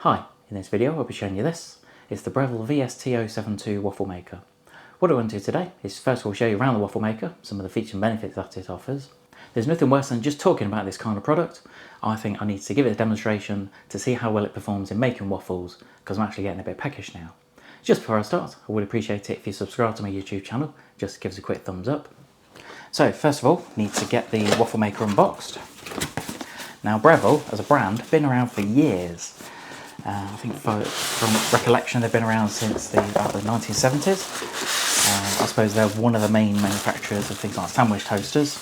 Hi, in this video I'll be showing you this. It's the Breville VST072 Waffle Maker. What I want to do today is first of all show you around the Waffle Maker, some of the features and benefits that it offers. There's nothing worse than just talking about this kind of product. I think I need to give it a demonstration to see how well it performs in making waffles, because I'm actually getting a bit peckish now. Just before I start, I would appreciate it if you subscribe to my YouTube channel, just give us a quick thumbs up. So first of all, need to get the Waffle Maker unboxed. Now Breville, as a brand, been around for years. I think from recollection they've been around since about the 1970s. I suppose they're one of the main manufacturers of things like sandwich toasters.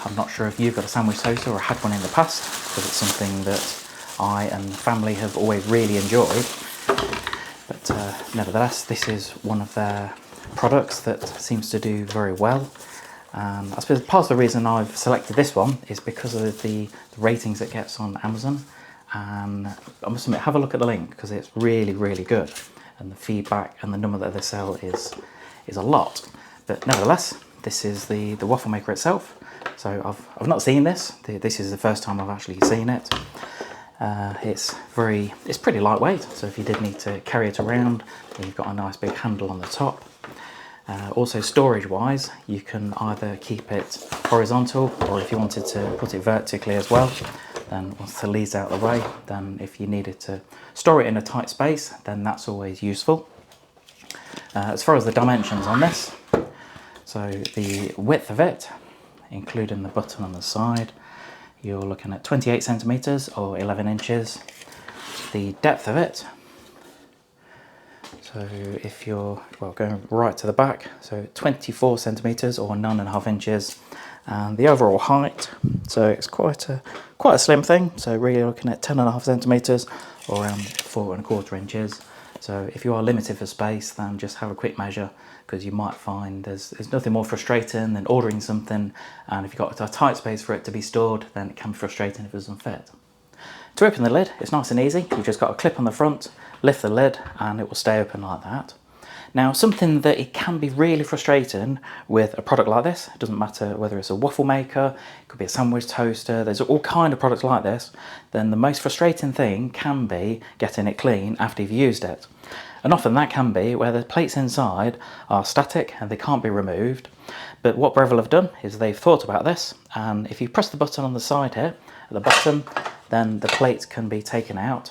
I'm not sure if you've got a sandwich toaster or had one in the past, because it's something that I and family have always really enjoyed. But nevertheless, this is one of their products that seems to do very well. I suppose part of the reason I've selected this one is because of the ratings it gets on Amazon. And I must admit, have a look at the link because it's really, really good. And the feedback and the number that they sell is a lot. But nevertheless, this is the Waffle Maker itself. So I've not seen this. This is the first time I've actually seen it. It's pretty lightweight. So if you did need to carry it around, then you've got a nice big handle on the top. Also storage wise, you can either keep it horizontal, or if you wanted to put it vertically as well, then once the lead's out of the way, then if you needed to store it in a tight space, then that's always useful. As far as the dimensions on this, so the width of it, including the button on the side, you're looking at 28 centimeters or 11 inches. The depth of it, so if you're going right to the back, so 24 centimeters or 9.5 inches. And the overall height, so it's quite a slim thing, so really looking at 10.5 centimeters or around 4.25 inches. So if you are limited for space, then just have a quick measure, because you might find there's nothing more frustrating than ordering something, and if you've got a tight space for it to be stored, then it can be frustrating if it doesn't fit. To open the lid, it's nice and easy. You've just got a clip on the front, lift the lid, and it will stay open like that. Now, something that it can be really frustrating with a product like this, it doesn't matter whether it's a waffle maker, it could be a sandwich toaster, there's all kind of products like this, then the most frustrating thing can be getting it clean after you've used it. And often that can be where the plates inside are static and they can't be removed. But what Breville have done is they've thought about this, and if you press the button on the side here, at the bottom, then the plates can be taken out.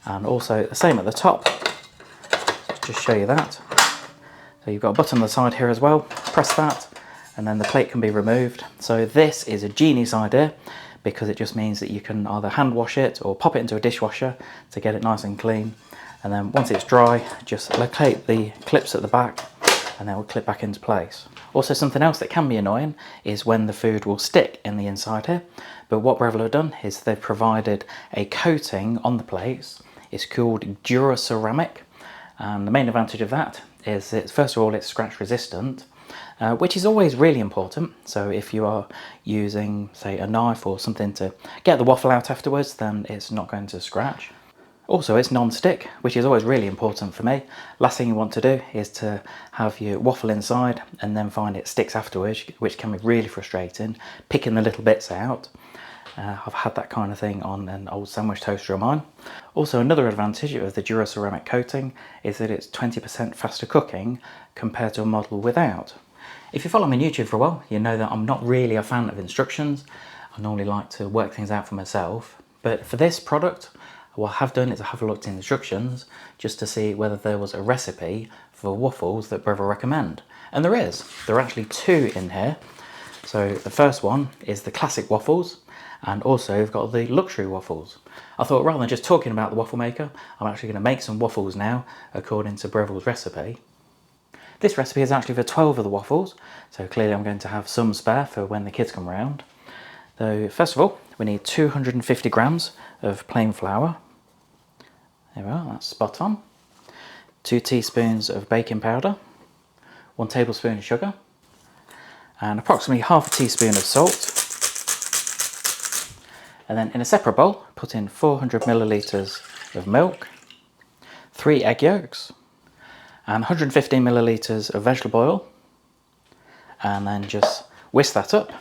And also the same at the top. Just show you that. So you've got a button on the side here as well, press that, and then the plate can be removed. So this is a genius idea, because it just means that you can either hand wash it or pop it into a dishwasher to get it nice and clean. And then once it's dry, just locate the clips at the back and then we'll clip back into place. Also, something else that can be annoying is when the food will stick in the inside here. But what Breville have done is they've provided a coating on the plates. It's called Duraceramic. And the main advantage of that is that, first of all, it's scratch resistant, which is always really important. So if you are using, say, a knife or something to get the waffle out afterwards, then it's not going to scratch. Also, it's non-stick, which is always really important for me. Last thing you want to do is to have your waffle inside and then find it sticks afterwards, which can be really frustrating, picking the little bits out. I've had that kind of thing on an old sandwich toaster of mine. Also, another advantage of the Duraceramic coating is that it's 20% faster cooking compared to a model without. If you follow me on YouTube for a while, you know that I'm not really a fan of instructions. I normally like to work things out for myself. But for this product, what I have done is I have looked in instructions just to see whether there was a recipe for waffles that Breville recommend. And there is. There are actually two in here. So the first one is the classic waffles, and also we've got the luxury waffles. I thought rather than just talking about the waffle maker, I'm actually going to make some waffles now according to Breville's recipe. This recipe is actually for 12 of the waffles, so clearly I'm going to have some spare for when the kids come round. So first of all, we need 250 grams of plain flour. There we are, that's spot on. 2 teaspoons of baking powder, 1 tablespoon of sugar, and approximately half a teaspoon of salt. And then in a separate bowl, put in 400 millilitres of milk, 3 egg yolks, and 115 millilitres of vegetable oil, and then just whisk that up.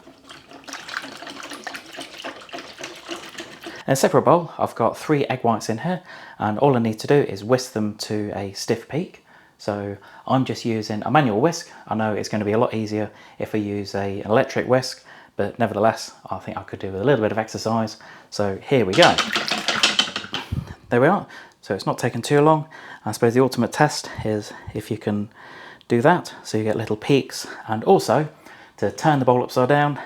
In a separate bowl, I've got 3 egg whites in here, and all I need to do is whisk them to a stiff peak. So I'm just using a manual whisk. I know it's going to be a lot easier if I use an electric whisk, but nevertheless, I think I could do with a little bit of exercise. So here we go. There we are. So it's not taken too long. I suppose the ultimate test is if you can do that, so you get little peaks, and also to turn the bowl upside down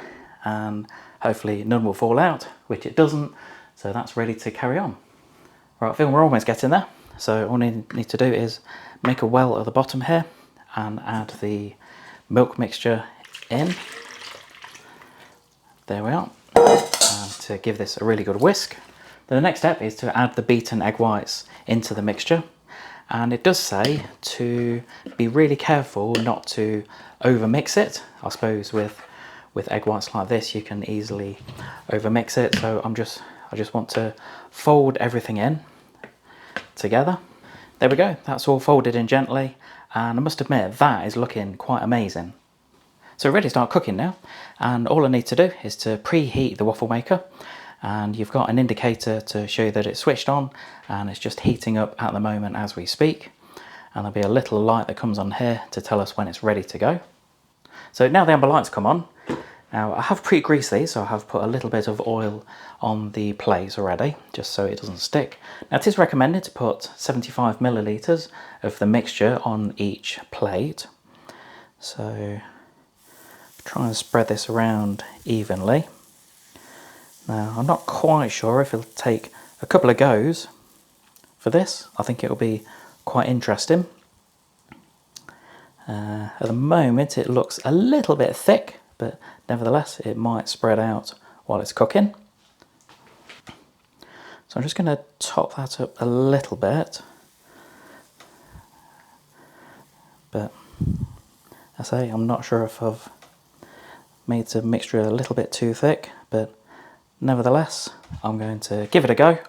and hopefully none will fall out, which it doesn't, so that's ready to carry on. Right, I think we're almost getting there. So all we need to do is make a well at the bottom here and add the milk mixture in. There we are. And to give this a really good whisk. Then the next step is to add the beaten egg whites into the mixture. And it does say to be really careful not to over mix it. I suppose with egg whites like this you can easily over mix it, so I just want to fold everything in together. There we go, that's all folded in gently, and I must admit that is looking quite amazing. So we're ready to start cooking now, and all I need to do is to preheat the waffle maker, and you've got an indicator to show you that it's switched on, and it's just heating up at the moment as we speak, and there'll be a little light that comes on here to tell us when it's ready to go. So now the amber lights come on. Now I have pre-greased these, so I have put a little bit of oil on the plates already, just so it doesn't stick. Now it is recommended to put 75 millilitres of the mixture on each plate. So try and spread this around evenly. Now I'm not quite sure if it'll take a couple of goes for this. I think it'll be quite interesting. At the moment it looks a little bit thick, but nevertheless it might spread out while it's cooking. So I'm just going to top that up a little bit, but I say I'm not sure if I've made the mixture a little bit too thick, but nevertheless I'm going to give it a go.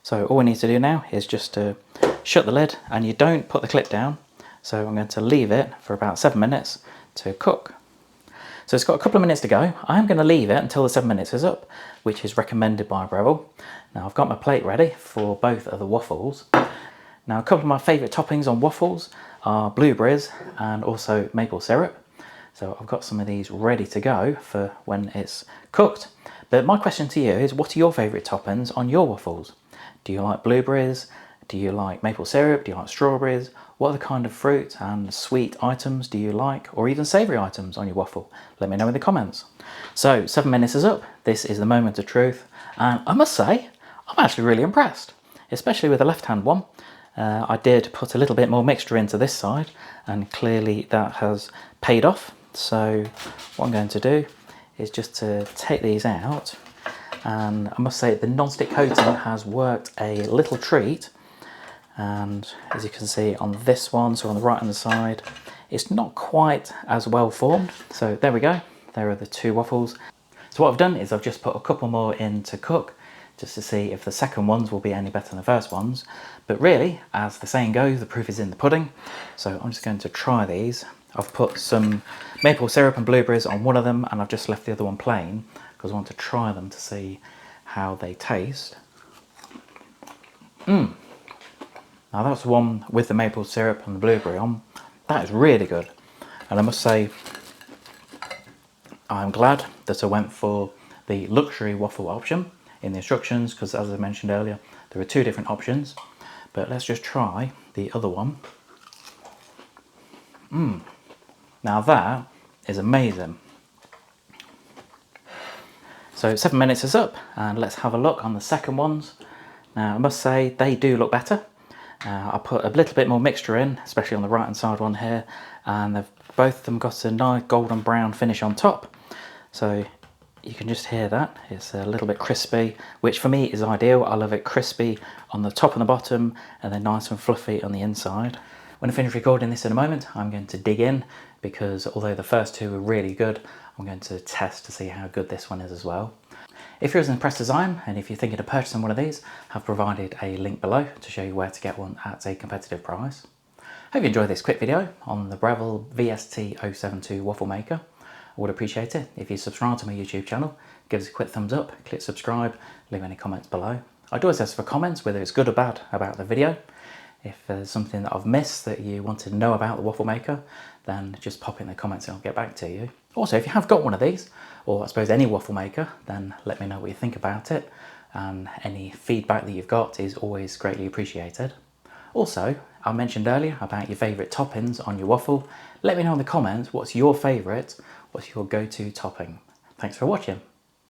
So all we need to do now is just to shut the lid, and you don't put the clip down. So I'm going to leave it for about 7 minutes to cook. So it's got a couple of minutes to go. I'm going to leave it until the 7 minutes is up, which is recommended by Breville. Now I've got my plate ready for both of the waffles. Now a couple of my favourite toppings on waffles are blueberries and also maple syrup. So I've got some of these ready to go for when it's cooked. But my question to you is, what are your favourite toppings on your waffles? Do you like blueberries? Do you like maple syrup? Do you like strawberries? What other kind of fruit and sweet items do you like, or even savoury items on your waffle? Let me know in the comments. So 7 minutes is up. This is the moment of truth, and I must say I'm actually really impressed, especially with the left hand one. I did put a little bit more mixture into this side, and clearly that has paid off. So what I'm going to do is just to take these out, and I must say the non-stick coating has worked a little treat. And as you can see on this one, so on the right hand side, it's not quite as well formed. So there we go, there are the 2 waffles. So what I've done is I've just put a couple more in to cook, just to see if the second ones will be any better than the first ones. But really, as the saying goes, the proof is in the pudding. So I'm just going to try these. I've put some maple syrup and blueberries on one of them, and I've just left the other one plain, because I want to try them to see how they taste. Now that's the one with the maple syrup and the blueberry on. That is really good. And I must say, I'm glad that I went for the luxury waffle option in the instructions, because as I mentioned earlier, there are 2 different options. But let's just try the other one. Now that is amazing. So 7 minutes is up, and let's have a look on the second ones. Now I must say they do look better. I put a little bit more mixture in, especially on the right hand side one here, and they've both of them got a nice golden brown finish on top. So you can just hear that, it's a little bit crispy, which for me is ideal. I love it crispy on the top and the bottom, and then nice and fluffy on the inside. When I finish recording this in a moment, I'm going to dig in, because although the first 2 were really good, I'm going to test to see how good this one is as well. If you're as impressed as I am, and if you're thinking of purchasing one of these, I've provided a link below to show you where to get one at a competitive price. Hope you enjoyed this quick video on the Breville VST072 Waffle Maker. I would appreciate it if you subscribe to my YouTube channel give us a quick thumbs up, click subscribe, leave any comments below. I'd always ask for comments, whether it's good or bad, about the video. If there's something that I've missed that you wanted to know about the waffle maker, then just pop it in the comments and I'll get back to you. Also, if you have got one of these, or I suppose any waffle maker, then let me know what you think about it. And any feedback that you've got is always greatly appreciated. Also, I mentioned earlier about your favourite toppings on your waffle. Let me know in the comments what's your favourite, what's your go-to topping. Thanks for watching.